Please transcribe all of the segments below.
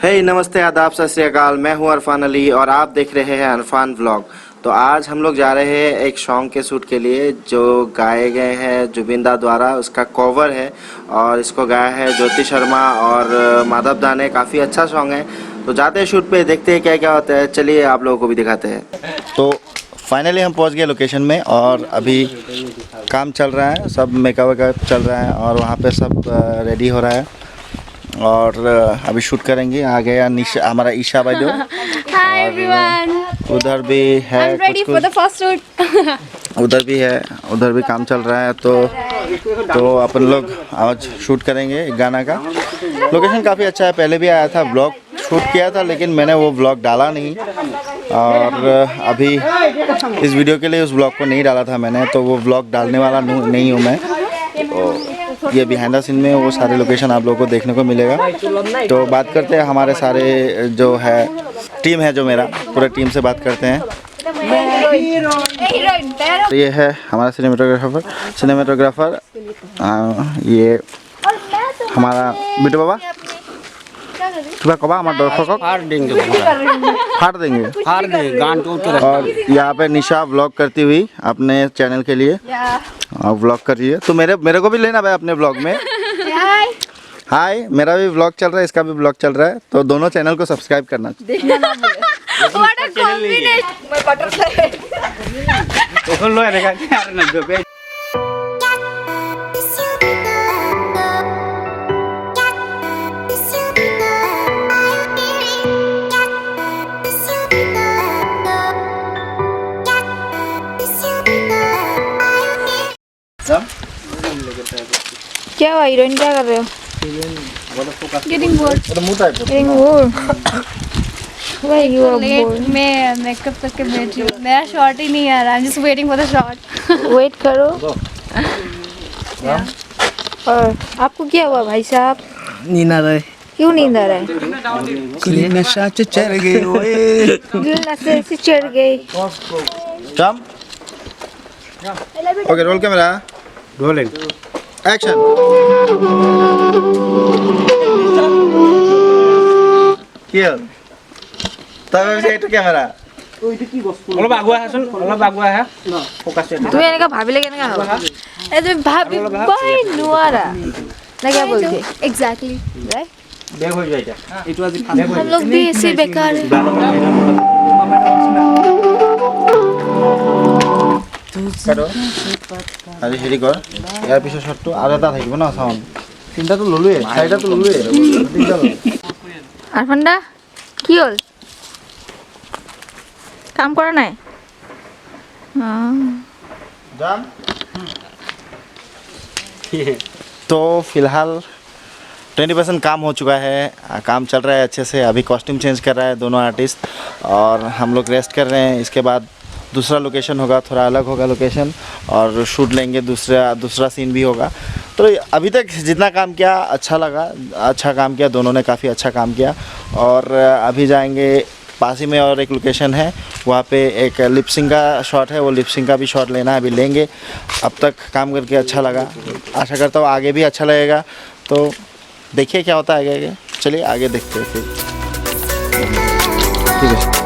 हे नमस्ते आदाब सत श्री अकाल। मैं हूं अरफान अली और आप देख रहे हैं अरफान व्लॉग। तो आज हम लोग जा रहे हैं एक सॉन्ग के शूट के लिए जो गाए गए हैं जुबिंदा द्वारा। उसका कवर है और इसको गाया है ज्योति शर्मा और माधव दा ने। काफ़ी अच्छा सॉन्ग है। तो जाते हैं शूट पे, देखते हैं क्या क्या होता है। चलिए आप लोगों को भी दिखाते हैं। तो फाइनली हम पहुंच गए लोकेशन में और अभी काम चल रहा है, सब मेकअप वेकअप चल रहा है और वहाँ पे सब रेडी हो रहा है और अभी शूट करेंगे। आ गया निशा, हमारा ईशा भाई जो Hi everyone. उधर भी है। I'm ready for the first shoot. उधर भी है, उधर भी काम चल रहा है। तो अपन लोग आज शूट करेंगे गाना का। लोकेशन काफ़ी अच्छा है। पहले भी आया था, ब्लॉग शूट किया था, लेकिन मैंने वो ब्लॉग डाला नहीं और अभी इस वीडियो के लिए उस ब्लॉग को नहीं डाला था मैंने, तो वो ब्लॉग डालने वाला नहीं हूँ मैं। तो ये बिहाइंड द सीन में वो सारे लोकेशन आप लोगों को देखने को मिलेगा। तो बात करते हैं हमारे सारे जो है टीम है, जो मेरा पूरा टीम से बात करते हैं। तो ये है हमारा सिनेमेटोग्राफर ये हमारा बिटू बाबा कबा हमारा दर्शक फाड़ देंगे गान और यहाँ पे निशा व्लॉग करती हुई अपने चैनल के लिए व्लॉग कर रही है। तो मेरे को भी लेना भाई अपने व्लॉग में। हाय, मेरा भी व्लॉग चल रहा है, इसका भी व्लॉग चल रहा है, तो दोनों चैनल को सब्सक्राइब करना। क्या हुआ? हीरोइन क्या कर रहे हो? Getting bored. Getting bored. Why you are bored? मैं मेकअप करके बैठी हूँ। मेरा शॉट ही नहीं आ रहा। I'm just waiting for the shot. Wait करो। और आपको क्या हुआ भाई साहब? नींद आ रहा है। क्यों नींद आ रहा है? नशा चढ़ गए ओए। दिल नशे से चढ़ गई। चम okay, roll camera, rolling action. किल तब से तो कैमरा অলপ আগুৱা আছোন, অলপ আগুৱা আহা ফোকাস কৰি। তুমি এনেকা ভাবিলে কেনেকা হ'ব? এই তুমি ভাবিবই নোৱাৰা না क्या बोलते? Exactly. राइट? বেগ হৈ যায় এটা। এইটো আজি हम लोग भी ऐसे बेकार हैं। কাটো আজি হেৰি কৰ, ইয়াৰ পিছৰ শ্বটটো আৰু এটা থাকিব ন চাউণ্ড। তিনিটাটো ল'লোৱে, চাৰিটাটো ল'লোৱে। আৰফান দা কি হ'ল? কাম কৰা নাই? जान तो फिलहाल 20% काम हो चुका है, काम चल रहा है अच्छे से। अभी कॉस्ट्यूम चेंज कर रहा है दोनों आर्टिस्ट और हम लोग रेस्ट कर रहे हैं। इसके बाद दूसरा लोकेशन होगा, थोड़ा अलग होगा लोकेशन और शूट लेंगे, दूसरा सीन भी होगा। तो अभी तक जितना काम किया अच्छा लगा, अच्छा काम किया, दोनों ने काफ़ी अच्छा काम किया। और अभी जाएंगे पास ही में और एक लोकेशन है, वहाँ पे एक लिपसिंग का शॉट है, वो लिपसिंग का भी शॉट लेना है, अभी लेंगे। अब तक काम करके अच्छा लगा, आशा करता हूँ आगे भी अच्छा लगेगा। तो देखिए क्या होता है आगे। चलिए आगे देखते हैं फिर। ठीक है।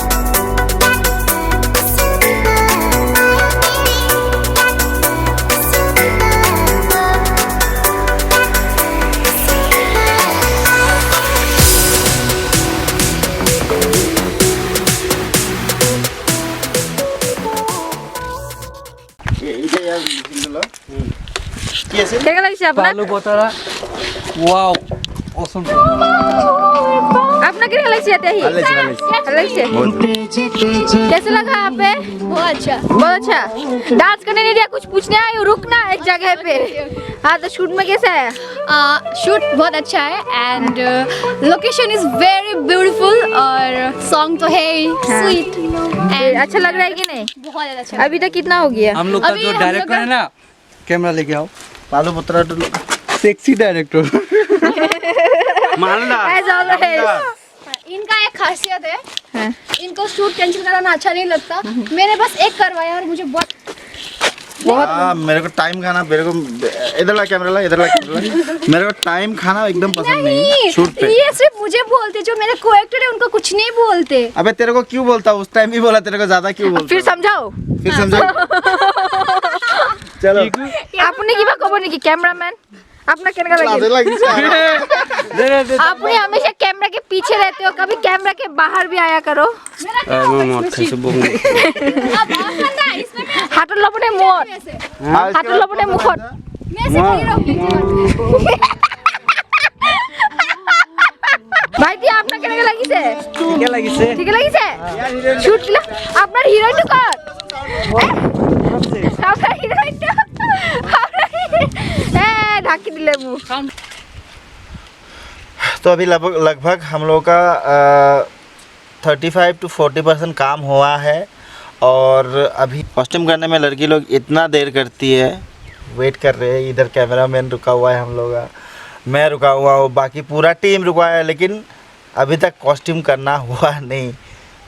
কেনেকা লাগিছে আপোনাক? আলু বতৰা ওয়াও অসম। আপনার কেনেকা লাগছে ইয়াতে আহি? ভাল লাগিছে? कैसे लगा यहाँ पे? बहुत अच्छा। बहुत अच्छा। डांस करने नहीं दिया, कुछ पूछने आई हो? रुकना एक जगह पे। हाँ, तो शूट में कैसा है? शूट बहुत अच्छा है and location is very beautiful और सॉन्ग तो है ही स्वीट एंड अच्छा लग रहा है कि नहीं? बहुत अच्छा। अभी तक कितना हो गया? हम लोग का अभी जो हम डायरेक्टर लोग है ना, कैमरा लेके आओ। पालू पुत्रा सेक्सी डायरेक्टर मान ला। As always. इनका एक खासियत है, हाँ। इनको शूट कैंसिल कराना अच्छा नहीं लगता। मैंने बस एक करवाया और मुझे बहुत मेरे को टाइम खाना, मेरे को इधर ला कैमरा ला, इधर ला कैमरा ला। मेरे को टाइम खाना एकदम पसंद नहीं शूट पे। ये सिर्फ मुझे बोलते, जो मेरे को-एक्टर है उनको कुछ नहीं बोलते। अबे तेरे को क्यों बोलता, उस टाइम भी बोला, तेरे को ज्यादा क्यों बोलता? फिर समझाओ। फिर समझो। चलो आपने की बात खबर नहीं की कैमरामैन अपना केने का दे लगे। लगी। आपने हमेशा कैमरा के पीछे रहते हो, कभी कैमरा के बाहर भी आया करो। हाथ लपने मोर, हाथ लपने मुखट। ভাই দিয়া আপনার কেনে লাগিছে? ঠিকে লাগিছে। ঠিক লাগিছে? শুট কিলা আপনার হিরোইন কত? আপনার হিরোইন এ ঢাকি দিলে মু। तो अभी लगभग हम लोग का 35 to 40% काम हुआ है। और अभी कॉस्ट्यूम करने में लड़की लोग इतना देर करती है, वेट कर रहे हैं। इधर कैमरामैन रुका हुआ है, हम लोग का, मैं रुका हुआ हूँ, बाकी पूरा टीम रुका है, लेकिन अभी तक कॉस्ट्यूम करना हुआ नहीं।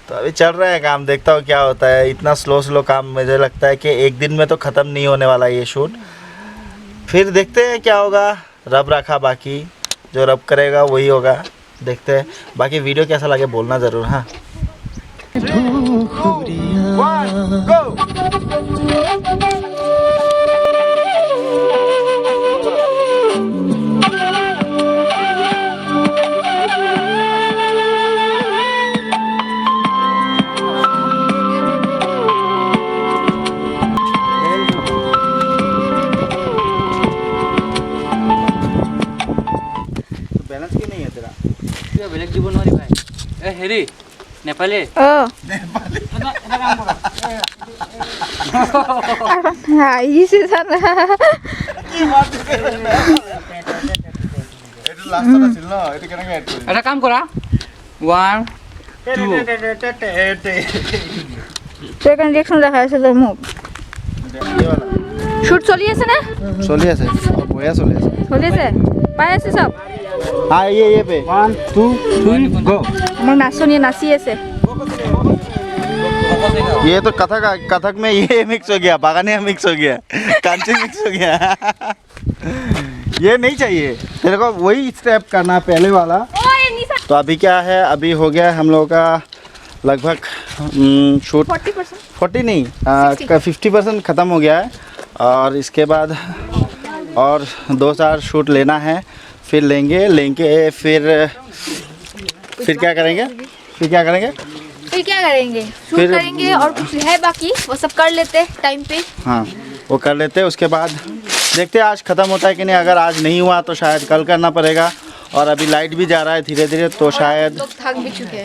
तो अभी चल रहा है काम, देखता हूँ क्या होता है। इतना स्लो काम, मुझे लगता है कि एक दिन में तो ख़त्म नहीं होने वाला ये शूट। फिर देखते हैं क्या होगा, रब रखा, बाकी जो रब करेगा वही होगा। देखते हैं, बाकी वीडियो कैसा लगे बोलना ज़रूर। हाँ बैलेंस क्यों नहीं है तेरा? বেলেগ দিব নোৱাৰি ভাই। এ হেৰি নেপালী হাইছে জানা। এটা লাস্টটা ছিল না, এটা কেন এড করি? এটা কাম কৰা 1 2 সেকেন্ড রিঅ্যাকশন দেখা আছে তোর মুখ। ये वाला শুট চলি আছে না? चलिए আছে, বয়া চলে আছে। চলি আছে? পাই আছে সব? हाँ ये पे 1 2 3 গো। আমার নাচনি নাচি আছে। ये तो कथक में ये मिक्स हो गया, बागानिया मिक्स हो गया, कांची मिक्स हो गया। ये नहीं चाहिए तेरे को, वही स्टेप करना पहले वाला। तो अभी क्या है, अभी हो गया हम लोगों का लगभग शूट 40 नहीं 50% ख़त्म हो गया है। और इसके बाद और 2-4 शूट लेना है, फिर लेंगे फिर क्या करेंगे, फिर क्या करेंगे? शूट फिर- करेंगे और कुछ है बाकी, वो सब कर लेते टाइम पे। हाँ वो कर लेते हैं। उसके बाद देखते हैं आज ख़त्म होता है कि नहीं। अगर आज नहीं हुआ तो शायद कल करना पड़ेगा। और अभी लाइट भी जा रहा है धीरे धीरे, तो शायद लोग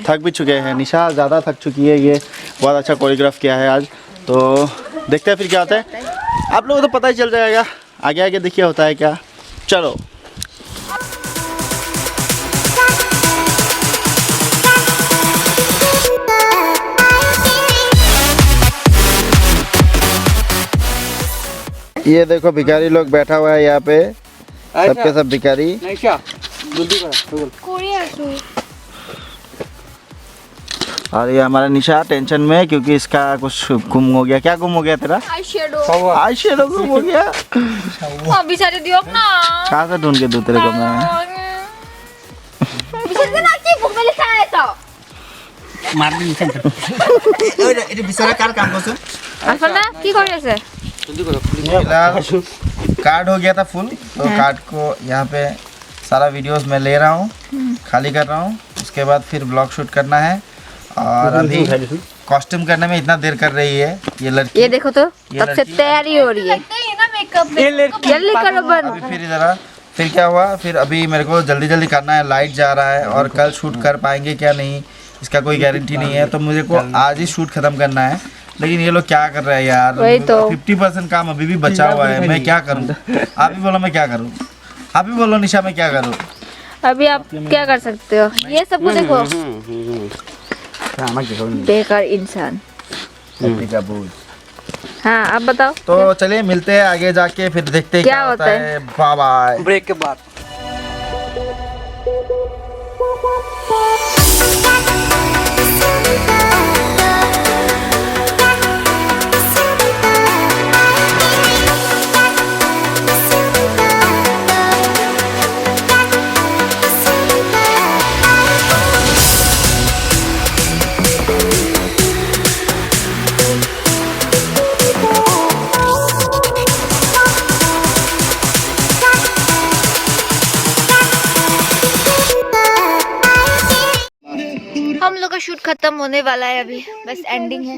थक भी चुके हैं। निशा ज़्यादा थक चुकी है। ये बहुत अच्छा कोरियोग्राफ किया है आज। तो देखते हैं फिर क्या होता है, आप लोगों को तो पता ही चल जाएगा। आगे आगे देखिए होता है क्या। चलो ये देखो भिखारी लोग बैठा हुआ है यहाँ पे, सबके सब भिखारी। নাইছা জলদি কৰা হৈ গ'ল। করে আসো। और ये हमारा निशा टेंशन में, क्योंकि इसका कुछ गुम हो गया। क्या गुम हो गया तेरा? Eye shadow. आई शेडो गुम हो गया। বিচারে দিও না। कहाँ से ढूंढ के दूँ तेरे को मैं? বিচারে না কি বুক মেলে খায় তো। মাৰ দিম চেন এটা বিচারা কার काम করছো? আসলে কি করে আছে? জলদি কৰা। फिलहाल कार्ड हो गया था फुल, तो कार्ड को यहाँ पे सारा वीडियोस मैं ले रहा हूँ, खाली कर रहा हूँ। उसके बाद फिर ब्लॉग शूट करना है। और अभी कॉस्ट्यूम करने में इतना देर कर रही है ये लड़की। ये देखो तो ये तब से लड़की- तैयारी हो रही है। जल्दी करो बन। अभी फिर इधर फिर क्या हुआ, फिर अभी मेरे को जल्दी जल्दी करना है, लाइट जा रहा है। और कल शूट कर पाएंगे क्या नहीं, इसका कोई गारंटी नहीं है। तो मुझे को आज ही शूट खत्म करना है। लेकिन ये लोग क्या कर रहे हैं यार, वही तो। 50% काम अभी भी बचा हुआ है। मैं क्या करूँ? आप ही बोलो मैं क्या करूँ, आप ही बोलो निशा मैं क्या करूँ। अभी आप क्या कर सकते हो? ये सब को देखो, बेकार इंसान। हाँ आप बताओ तो चलिए मिलते हैं आगे जाके, फिर देखते हैं क्या क्या होता होता है। Bye bye. ब्रेक के बाद हम लोग का शूट खत्म होने वाला है अभी, बस एंडिंग है।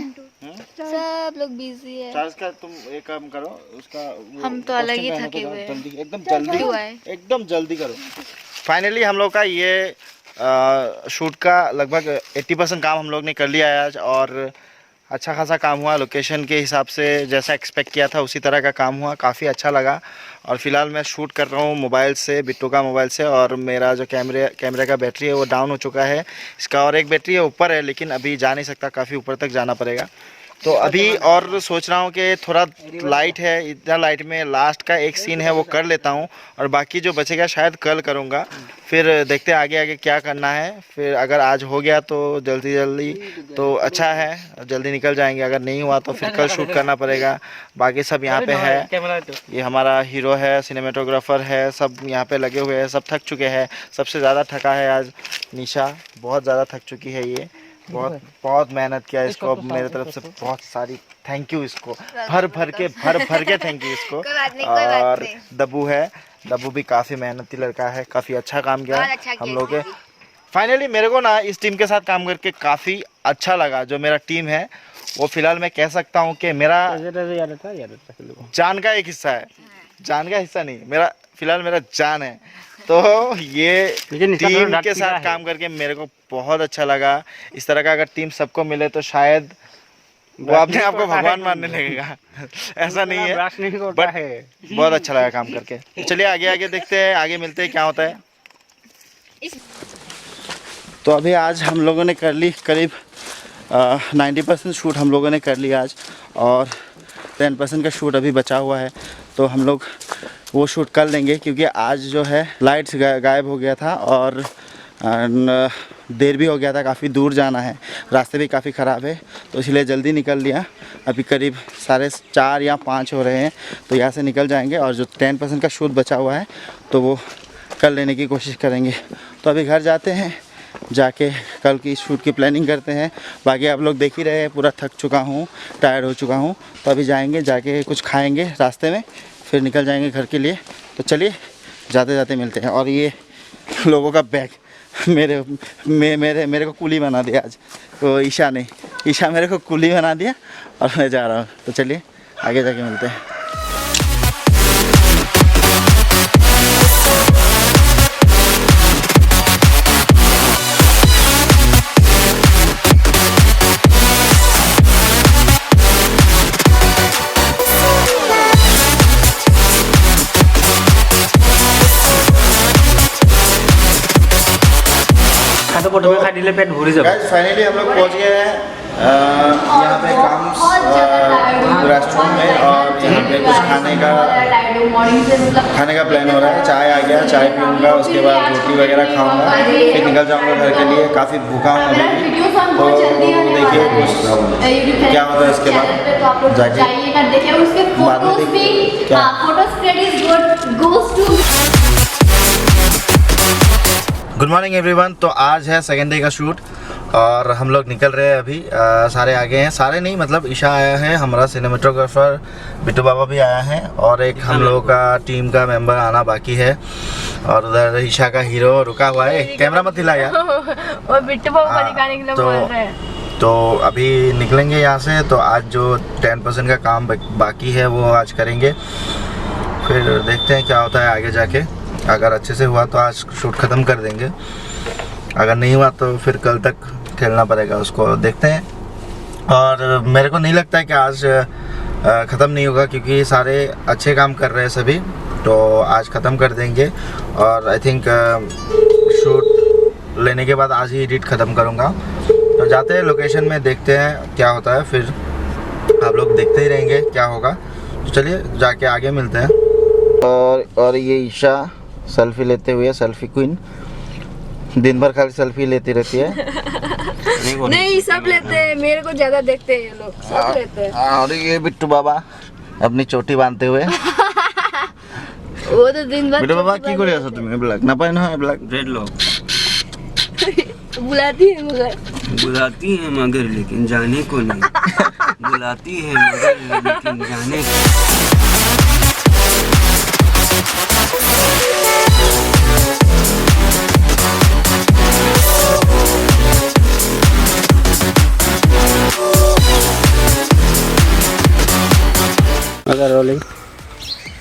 सब लोग बिजी है। चार्ज का तुम एक काम करो उसका हम तो अलग ही थके हुए हैं। जल्दी एकदम क्यों जल्दी आए? एकदम जल्दी करो। फाइनली हम लोग का ये शूट का लगभग 80% काम हम लोग ने कर लिया है आज, और अच्छा खासा काम हुआ। लोकेशन के हिसाब से जैसा एक्सपेक्ट किया था उसी तरह का काम हुआ, काफ़ी अच्छा लगा। और फिलहाल मैं शूट कर रहा हूँ मोबाइल से, बिट्टू का मोबाइल से, और मेरा जो कैमरे का बैटरी है वो डाउन हो चुका है। इसका और एक बैटरी है ऊपर है, लेकिन अभी जा नहीं सकता, काफ़ी ऊपर तक जाना पड़ेगा। तो अभी और सोच रहा हूँ कि थोड़ा लाइट है, इतना लाइट में लास्ट का एक सीन है वो कर लेता हूँ, और बाकी जो बचेगा शायद कल करूँगा। फिर देखते हैं आगे आगे क्या करना है। फिर अगर आज हो गया तो जल्दी तो अच्छा है, जल्दी निकल जाएंगे। अगर नहीं हुआ तो फिर कल शूट करना पड़ेगा। बाकी सब यहाँ पे है, ये हमारा हीरो है, सिनेमेटोग्राफर है, सब यहाँ पे लगे हुए हैं, सब थक चुके हैं। सबसे ज़्यादा थका है आज निशा, बहुत ज़्यादा थक चुकी है ये, बहुत मेहनत किया इसको। मेरे तरफ से बहुत सारी थैंक यू इसको, भर भर के थैंक यू इसको। और दब्बू है, दब्बू भी काफ़ी मेहनती लड़का है, काफ़ी अच्छा काम किया हम लोग के। फाइनली मेरे को ना इस टीम के साथ काम करके काफ़ी अच्छा लगा। जो मेरा टीम है वो फिलहाल मैं कह सकता हूँ कि मेरा जान का एक हिस्सा है, जान का हिस्सा नहीं, मेरा फिलहाल मेरा जान है। तो ये टीम के साथ काम करके मेरे को बहुत अच्छा लगा। इस तरह का अगर टीम सबको मिले तो शायद वो अपने आप को भगवान मानने लगेगा। ऐसा नहीं है, बट बहुत अच्छा लगा काम करके। तो चलिए आगे आगे देखते हैं, आगे मिलते हैं क्या होता है। तो अभी आज हम लोगों ने कर ली करीब 90% शूट हम लोगों ने कर लिया आज, और 10% का शूट अभी बचा हुआ है। तो हम लोग वो शूट कर लेंगे, क्योंकि आज जो है लाइट्स गायब हो गया था, और देर भी हो गया था, काफ़ी दूर जाना है, रास्ते भी काफ़ी ख़राब है, तो इसलिए जल्दी निकल लिया। अभी करीब 4:30 या 5 हो रहे हैं, तो यहाँ से निकल जाएंगे, और जो 10% का शूट बचा हुआ है तो वो कर लेने की कोशिश करेंगे। तो अभी घर जाते हैं, जाके कल की शूट की प्लानिंग करते हैं। बाकी आप लोग देख ही रहे हैं, पूरा थक चुका हूँ, टायर्ड हो चुका हूँ। तो अभी जाएंगे, जाके कुछ खाएंगे रास्ते में, फिर निकल जाएंगे घर के लिए। तो चलिए जाते जाते मिलते हैं। और ये लोगों का बैग मेरे को कुली बना दिया आज, तो ईशा मेरे को कुली बना दिया, और मैं जा रहा हूँ। तो चलिए आगे जाके मिलते हैं। फाइनली हम लोग पहुंच गए हैं यहाँ पे काम रेस्टोरेंट में, और यहाँ पे कुछ खाने का प्लान हो रहा है। चाय आ गया, चाय पीऊँगा, उसके बाद रोटी वगैरह खाऊंगा, फिर निकल जाऊँगा घर के लिए। काफ़ी भूखा हूँ अभी, तो देखिए कुछ क्या होता है इसके बाद जाके बाद में देखिए क्या। Good morning everyone. तो आज है सेकेंड डे का शूट, और हम लोग निकल रहे हैं अभी। सारे आगे हैं, सारे नहीं मतलब ईशा आया है, हमारा सिनेमेटोग्राफर बिट्टू बाबा भी आया है, और एक हम लोग का टीम का मेंबर आना बाकी है। और उधर ईशा का हीरो रुका हुआ है, कैमरा मत हिला यार। और बिट्टू बाबा दिखाने के लिए बोल रहे हैं। तो अभी निकलेंगे यहाँ से। तो आज जो 10% का काम बाकी है वो आज करेंगे, फिर देखते हैं क्या होता है आगे जाके। अगर अच्छे से हुआ तो आज शूट ख़त्म कर देंगे, अगर नहीं हुआ तो फिर कल तक खेलना पड़ेगा उसको, देखते हैं। और मेरे को नहीं लगता है कि आज ख़त्म नहीं होगा, क्योंकि सारे अच्छे काम कर रहे हैं सभी, तो आज ख़त्म कर देंगे। और आई थिंक शूट लेने के बाद आज ही एडिट ख़त्म करूँगा। तो जाते हैं लोकेशन में, देखते हैं क्या होता है, फिर आप लोग देखते ही रहेंगे क्या होगा। तो चलिए जाके आगे मिलते हैं। और ये ईशा सेल्फी लेते हुए, सेल्फी क्वीन, दिन भर खाली सेल्फी लेती रहती है। नहीं सब लेते हैं, मेरे को ज्यादा देखते हैं ये लोग, सब लेते हैं। और ये बिट्टू बाबा अपनी चोटी बांधते हुए। वो तो दिन भर बिट्टू बाबा की करे आছো তুমি ব্ল্যাক না পাই না ব্ল্যাক रेड लो बुलाती है मगर लेकिन जाने को नहीं। बुलाती है मगर लेकिन जाने को। अगर रोलिंग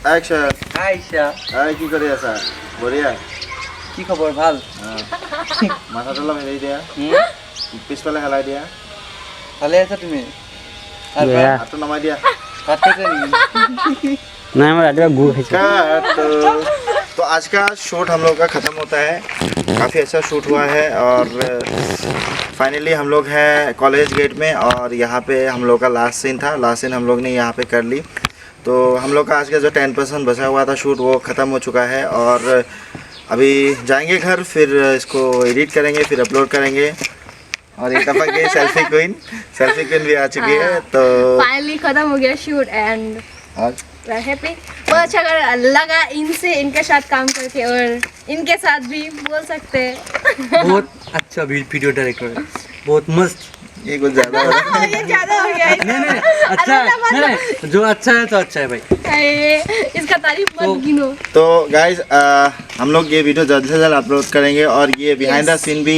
Action. আইসা কি কৰি আছা? বঢ়িয়া। কি খবৰ ভাল মাথাটো অলপ হেৰি দিয়া। পিছফালে হেলাই দিয়া। ভালে আছা তুমি হাতটো নমাই দিয়া। ভাত খাইছা নেকি नहीं मैं रात गुड़ खाई तो आज का शूट हम लोग का ख़त्म होता है। काफ़ी अच्छा शूट हुआ है और फाइनली हम लोग हैं कॉलेज गेट में और यहाँ पे हम लोग का लास्ट सीन था। लास्ट सीन हम लोग ने यहाँ पे कर ली। तो हम लोग का आज का जो 10% बचा हुआ था शूट वो ख़त्म हो चुका है और अभी जाएंगे घर, फिर इसको एडिट करेंगे, फिर अपलोड करेंगे। और एक दफ़ा की सेल्फी क्वीन भी आ चुकी है। तो फाइनली खत्म हो गया शूट एंड हैप्पी बहुत अच्छा लगा इनसे, इनके साथ काम करके और इनके साथ भी बोल सकते हैं। बहुत अच्छा वीडियो डायरेक्टर है बहुत मस्त ये कुछ ज़्यादा हो रहा है। ये ज्यादा हो गया नहीं अच्छा है नहीं जो अच्छा है तो अच्छा है भाई इसका तारीफ मत गिनो। तो गाइज हम लोग ये वीडियो जल्द से जल्द अपलोड करेंगे और ये बिहाइंड द सीन भी,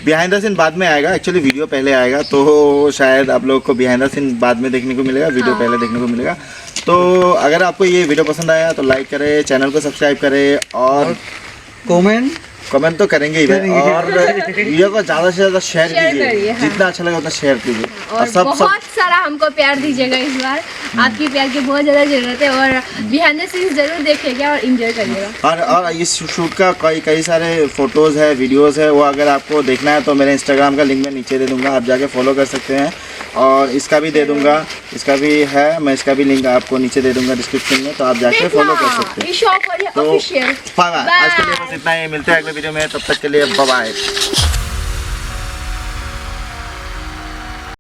बिहाइंड द सीन बाद में आएगा। एक्चुअली वीडियो पहले आएगा तो शायद आप लोग को बिहाइंड द सीन बाद में देखने को मिलेगा, वीडियो पहले देखने को मिलेगा। तो अगर आपको ये वीडियो पसंद आया तो लाइक करें, चैनल को सब्सक्राइब करें और कमेंट तो करेंगे ही भाई। और वीडियो को ज़्यादा से ज़्यादा शेयर करिए, कीजिए, हाँ। जितना अच्छा लगे उतना शेयर कीजिए और बहुत सारा हमको प्यार दीजिएगा इस बार। आपकी प्यार की बहुत ज़्यादा ज़रूरत है और बिहाइंड द सीन्स जरूर देखिएगा और इंजॉय करिएगा। और इस शूट का कई सारे फोटोज़ है, वीडियोस है, वो अगर आपको देखना है तो मेरे इंस्टाग्राम का लिंक मैं नीचे दे दूंगा, आप जाके फॉलो कर सकते हैं। और इसका भी दे दूंगा, इसका भी है, मैं इसका भी लिंक आपको नीचे दे दूंगा डिस्क्रिप्शन में, तो आप जाके फॉलो कर सकते हैं। शॉप और तो ऑफिशियल आज के लिए बस इतना ही, मिलते हैं अगले वीडियो में, तब तक के लिए बाय बाय।